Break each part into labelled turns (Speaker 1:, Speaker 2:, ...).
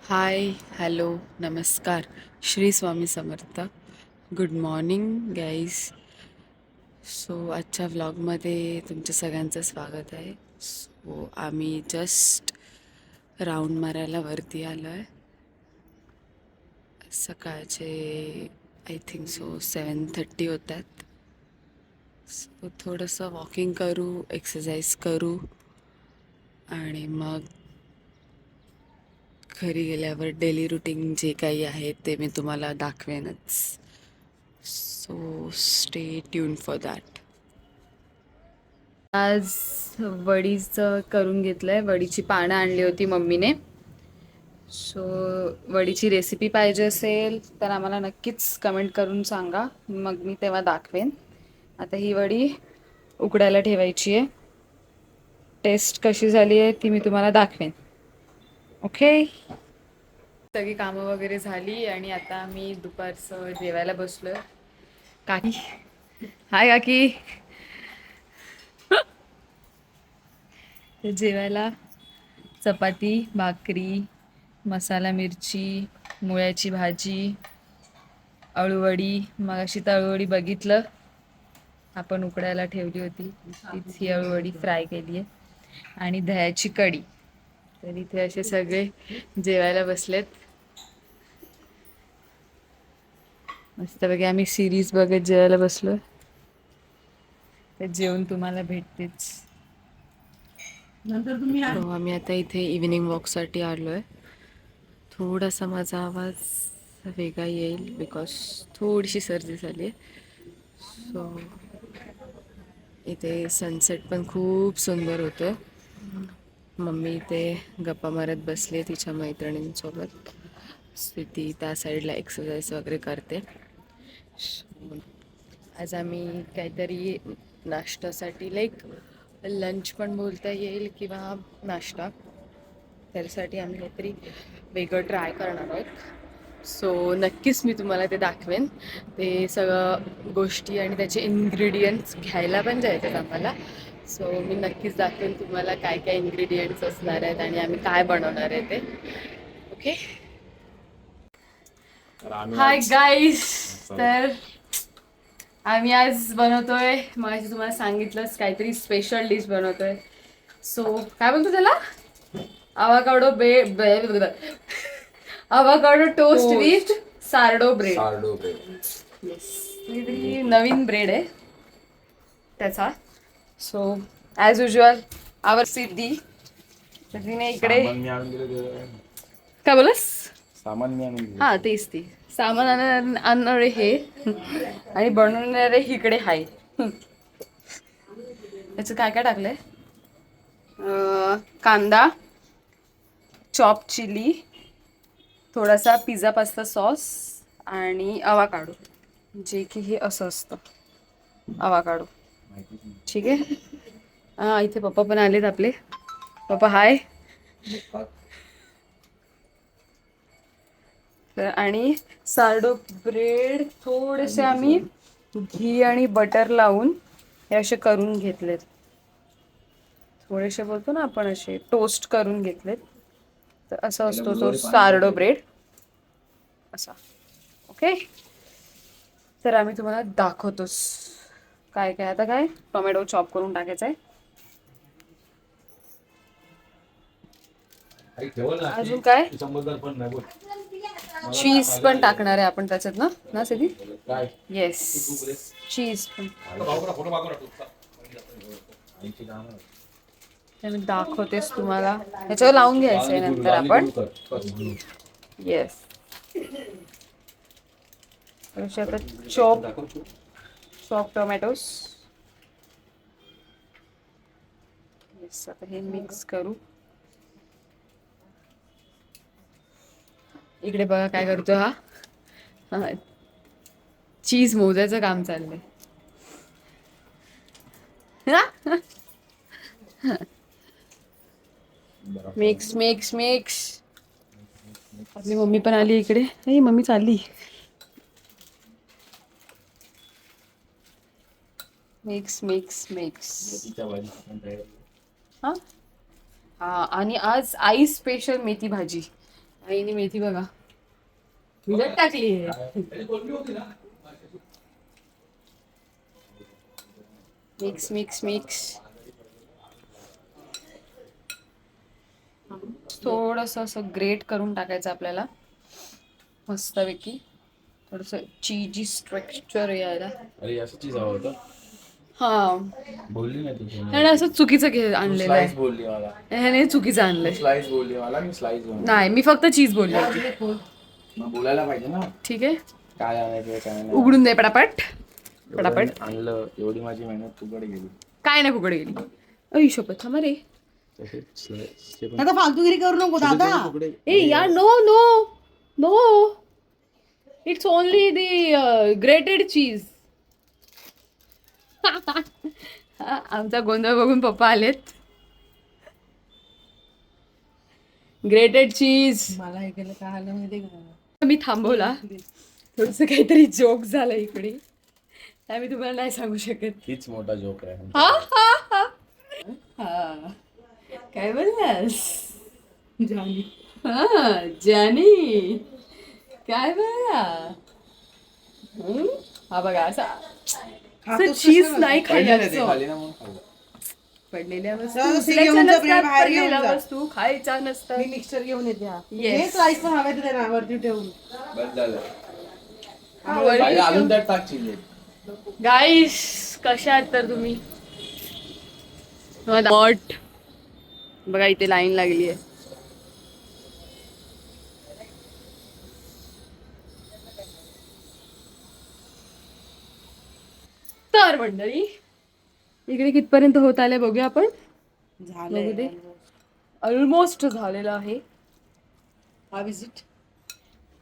Speaker 1: हाय, hello, नमस्कार, Shri Swami Samarth. Good morning guys. So आजच्या व्लॉगमध्ये तुमच्या सगळ्यांचं स्वागत आहे. सो आम्ही जस्ट राऊंड मारायला वरती आलो आहे. सकाळचे आय थिंक सो 7:30 होत आहेत. सो थोडंसं वॉकिंग करू, एक्सरसाइज करू आणि मग घरी गेल्यावर डेली रुटीन जे काही आहे ते मी तुम्हाला दाखवेनच. So stay tune for that. आज वडीचं करून घेतलंय. वडीची पानं आणली होती मम्मीने. सो वडीची रेसिपी पाहिजे असेल तर आम्हाला नक्कीच कमेंट करून सांगा, मग मी तेव्हा दाखवेन. आता ही वडी उकडायला ठेवायची आहे. टेस्ट कशी झाली आहे ती मी तुम्हाला दाखवेन. ओके. सगळी कामं वगैरे झाली आणि आता आम्ही दुपारचं जेवायला बसलोय. काकी, हाय काकी. तर जेवायला चपाती, भाकरी, मसाला मिरची, मुळ्याची भाजी, अळूवडी. मग अशी तर अळूवडी बघितलं आपण उकडायला ठेवली होती, तीच ही अळूवडी फ्राय केली आहे आणि दह्याची कढी. तर इथे असे सगळे जेवायला बसलेत. मस्तपैकी आम्ही सिरीज बघत जेवायला बसलोय. तर जेवण तुम्हाला भेटतेच. हो, आम्ही आता इथे इव्हिनिंग वॉकसाठी आलो आहे. थोडासा माझा आवाज वेगळा येईल बिकॉज थोडीशी सर्दी झाली आहे. सो इथे सनसेट पण खूप सुंदर होतं. मम्मी इथे गप्पा मारत बसली तिच्या मैत्रिणींसोबत. ती त्या साईडला एक्सरसाइज वगैरे करते. आज आम्ही काहीतरी नाश्त्यासाठी लाईक लंच पण बोलता येईल किंवा नाश्ता, त्यासाठी आम्ही काहीतरी वेगळं ट्राय करणार आहोत. सो नक्कीच मी तुम्हाला ते दाखवेन. ते सगळं गोष्टी आणि त्याचे इन्ग्रेडियंट्स घ्यायला पण जायचं आम्हाला. सो मी नक्कीच दाखवेन तुम्हाला काय काय इन्ग्रेडियंट्स असणार आहेत आणि आम्ही काय बनवणार आहे ते. ओके. Hi guys. तर आम्ही आज बनवतोय, मग तुम्हाला सांगितलंच, काहीतरी स्पेशल डिश बनवतोय. सो काय बोलतो त्याला, avocado avocado toast with sourdough bread. Yes, काहीतरी नवीन ब्रेड आहे त्याचा. So as usual our Siddhi. तर तिने इकडे काय बोलस सामान मी आणून, हा तेच ते सामान आणणारे हे आणि बनवणारे इकडे हाय. त्याचं काय काय टाकलंय, कांदा, चॉप चिली, थोडासा पिझ्झा पास्ता सॉस आणि अवाकाडो, जे की हे असं असतं अवाकाडो. ठीक आहे. हां, इथे पप्पा पण आलेत आपले. पप्पा हाय. आणि सार्डो ब्रेड थोडेसे आम्ही घी आणि बटर लावून हे असे करून घेतलेत. थोडेसे बोलतो ना आपण, असे टोस्ट करून घेतलेत. तर असं असतो तो सार्डो ब्रेड असा. ओके. तर आम्ही तुम्हाला दाखवतोच काय काय. आता काय टोमॅटो चॉप करून टाकायचा आहे. अजून काय, चीज पण टाकणार आहे आपण त्याच्यात ना ना सिद्धी. येस, चीज पण. मी दाखवतेस तुम्हाला, ह्याच्यावर लावून घ्यायचं आहे नंतर आपण. येस. आता चॉप टोमॅटोज. येस, आता हे मिक्स करू. इकडे बघा काय करतो हा. चीज मोजायचं काम चाललंय. Mix mix mix. आपली मम्मी पण आली इकडे. नाही, मम्मी चालली. Mix mix mix. हा हा. आणि आज आई स्पेशल मेथी भाजी. आईने मेथी बघा भिजत टाकली मिक्स मिक्स मिक्स. थोडस असं ग्रेट करून टाकायचं आपल्याला मस्तपैकी, थोडस चीजी स्ट्रक्चर यायला.
Speaker 2: अरे असं चीज हवं होतं.
Speaker 1: हा
Speaker 2: बोलली नाही तू.
Speaker 1: नाही असं चुकीचं आणलेलं
Speaker 2: स्लाइस
Speaker 1: आहे.
Speaker 2: बोलली मला.
Speaker 1: ह्याने चुकीचं आणलंय.
Speaker 2: स्लाइस बोलली मला, मी स्लाइस बोलली.
Speaker 1: नाही मी फक्त चीज बोलले.
Speaker 2: मग बोलायला पाहिजे ना.
Speaker 1: ठीक आहे,
Speaker 2: काय आणायचं काय नाही.
Speaker 1: उघडून दे पटापट पटापट.
Speaker 2: आणलं, एवढी माझी मेहनत तुकडे गेली.
Speaker 1: काय नाही फुकट गेली. अई शपथ थांबा रे.
Speaker 3: आता फालतूगिरी करू नको दादा.
Speaker 1: ए यार no no no, it's only the grated cheese. आमचा गोंधळ बघून पप्पा आलेत. Grated cheese.
Speaker 3: मला हे केलं काय आलं माहिती का?
Speaker 1: मी थांबवला, थोडस काहीतरी जोक झालं इकडे, त्या मी तुम्हाला नाही सांगू शकत.
Speaker 2: हीच मोठा जोक आहे.
Speaker 1: हा हा हा हा. काय बोललास
Speaker 3: जानी.
Speaker 1: हा जानी, काय बघा. हा बघा असा चीज नाही खायचं.
Speaker 2: खाली ना म्हणून खाल्लं.
Speaker 1: पडलेल्या
Speaker 3: जाऊ,
Speaker 1: वस्तू
Speaker 3: घेऊन
Speaker 1: उचलायच्या
Speaker 3: जा,
Speaker 1: नसतात,
Speaker 3: बाहेर घेऊन
Speaker 1: पडलेल्या
Speaker 3: जा.
Speaker 1: वस्तू खायच्या नसतात.
Speaker 3: मी मिक्सर घेऊन येते. हा.
Speaker 1: Yes.
Speaker 3: हे स्लाइस पण हवे ते वरती ठेवून.
Speaker 2: बस झालं.
Speaker 1: हा, वरी-
Speaker 2: पाहिजे अजून त्यात टाक चीज.
Speaker 1: गाईस कशा आहात तर तुम्ही? मठ बघा इथे लाईन लागली आहे. तर मंडळी इकडे कितपर्यंत होत आले बघूया आपण. बघू दे, ऑलमोस्ट झालेलं आहे.
Speaker 3: हा विजिट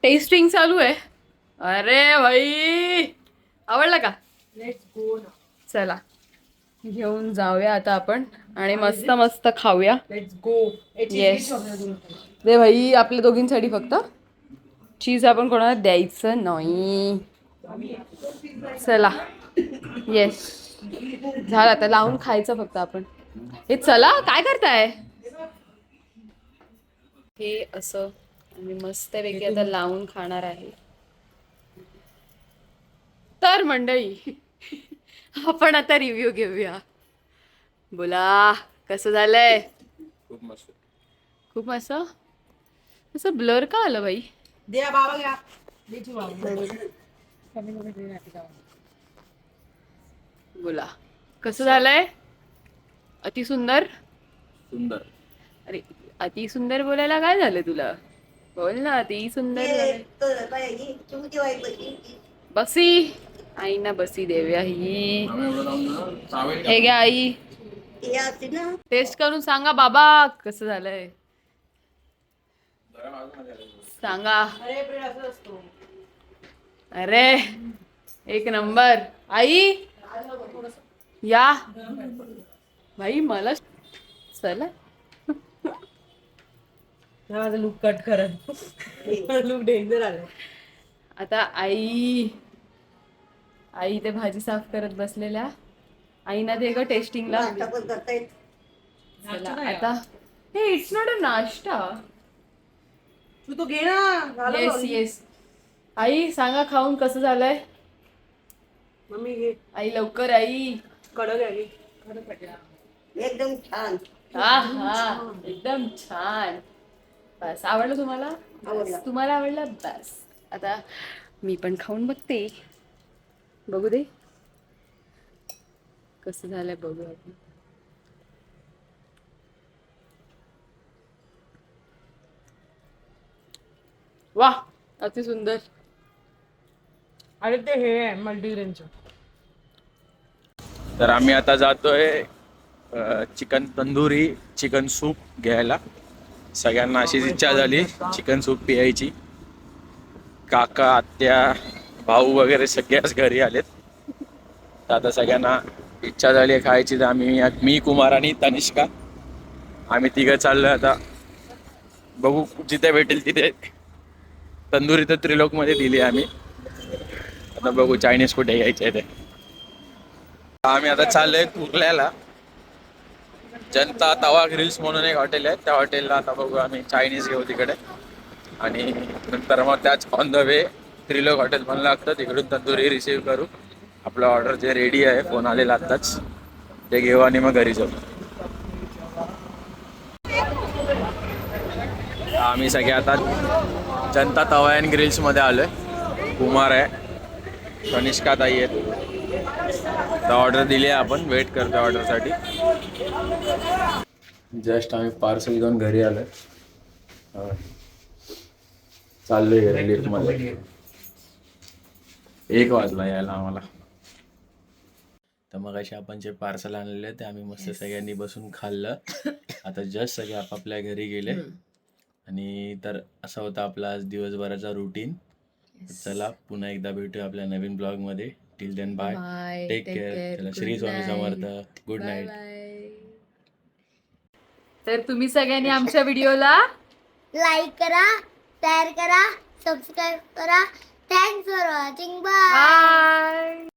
Speaker 1: टेस्टिंग चालू आहे. अरे भाई आवडला का?
Speaker 3: लेट्स गो ना.
Speaker 1: चला घेऊन जाऊया आता आपण आणि मस्त मस्त खाऊया.
Speaker 3: Let's go.
Speaker 1: Yes. दे भाई आपल्या दोघींसाठी फक्त. चीज आपण कोणाला द्यायचं नाही. चला येस झालं, आता लावून खायचं फक्त आपण. हे चला काय करताय? हे असं आणि मस्तपैकी आता लावून खाणार आहे. तर मंडळी आपण आता रिव्ह्यू घेऊया. बोला कसं झालंय?
Speaker 2: खूप मस्त.
Speaker 1: खूप मस्त. असं ब्लर का आलं बाई?
Speaker 3: द्या बाबा घ्या. द्यायची बाबा.
Speaker 1: बोला कसं झालंय? अति सुंदर.
Speaker 2: सुंदर.
Speaker 1: अरे अति सुंदर बोलायला काय झालं तुला? बोल ना अति सुंदर झालंय. बसी आई ना बसी देऊया ही. हे घ्या आई, टेस्ट करून सांगा बाबा कसं झालंय. सांगा.
Speaker 3: अरे ब्रेड असं असतो.
Speaker 1: अरे एक नंबर. आई या भाई मला चला.
Speaker 3: माझं लुक कट करत. लुक डेंजर आलं.
Speaker 1: आता आई ते भाजी साफ करत बसलेल्या. आईना दे ग टेस्टिंगला. चला आता हे इट्स नॉट अ नाश्ता.
Speaker 3: तू तो घे ना.
Speaker 1: Yes yes. आई सांगा खाऊन कसं झालंय?
Speaker 3: मम्मी घे.
Speaker 1: आई लवकर आई.
Speaker 3: कडक आहे.
Speaker 4: एकदम छान.
Speaker 1: हा हा एकदम छान. बस आवडलं तुम्हाला?
Speaker 4: आवडलं.
Speaker 1: तुम्हाला आवडलं बस. आता मी पण खाऊन बघते. बघू दे कसं झालंय बघू आपण. वा अति सुंदर.
Speaker 3: अरे ते हे आहे मल्टीग्रेनचं.
Speaker 2: तर आम्ही आता जातोय चिकन तंदुरी चिकन सूप घ्यायला. सगळ्यांना अशीच इच्छा झाली चिकन सूप पियायची. काका आत्या भाऊ वगैरे सगळ्याच घरी आलेत. तर आता सगळ्यांना इच्छा झाली आहे खायची. तर मी कुमार आणि तनिष्का आम्ही तिघं चाललोय आता. बघू जिथे भेटेल तिथे. तंदुरी तर त्रिलोकमध्ये दिली आम्ही. आता बघू चायनीज कुठे घ्यायचे ते. आम्ही आता चाललोय कुर्ल्याला. जनता तवा ग्रिल्स म्हणून एक हॉटेल आहे, त्या हॉटेलला आता बघू आम्ही चायनीज घेऊ तिकडे. आणि नंतर मग त्याच on the way Trilok hotel पण लागतं, तिकडून तंदुरी रिसीव करू. आपलं ऑर्डर जे रेडी आहे, फोन आलेला आत्ताच, ते घेऊ आणि मग घरी जाऊ. आम्ही सगळे आता जनता तवा अँड ग्रिल्समध्ये आलोय. कुमार आहे, कनिष्का ताई आहेत. तर ऑर्डर दिली आहे, आपण वेट करतो ऑर्डरसाठी. जस्ट आम्ही पार्सल घेऊन घरी आलोय. चाललोय घरी लिफ्टमध्ये. 1 वाजला यायला आम्हाला. तर मग असे आपण जे पार्सल आणलेले ते आम्ही मस्त सगळ्यांनी बसून खाल्लं. आता जस्ट सगळे आपापल्या घरी गेले. आणि तर असा होता आपला आज दिवसभराचा रुटीन. चला पुन्हा एकदा भेटूया आपल्या नवीन ब्लॉग मध्ये. Till then bye, take care. चला, श्री स्वामी समर्थ. Good night.
Speaker 1: तर तुम्ही सगळ्यांनी आमच्या व्हिडिओला
Speaker 5: लाईक करा, शेअर करा, सबस्क्राईब करा. Thanks for watching. Bye.
Speaker 1: Bye.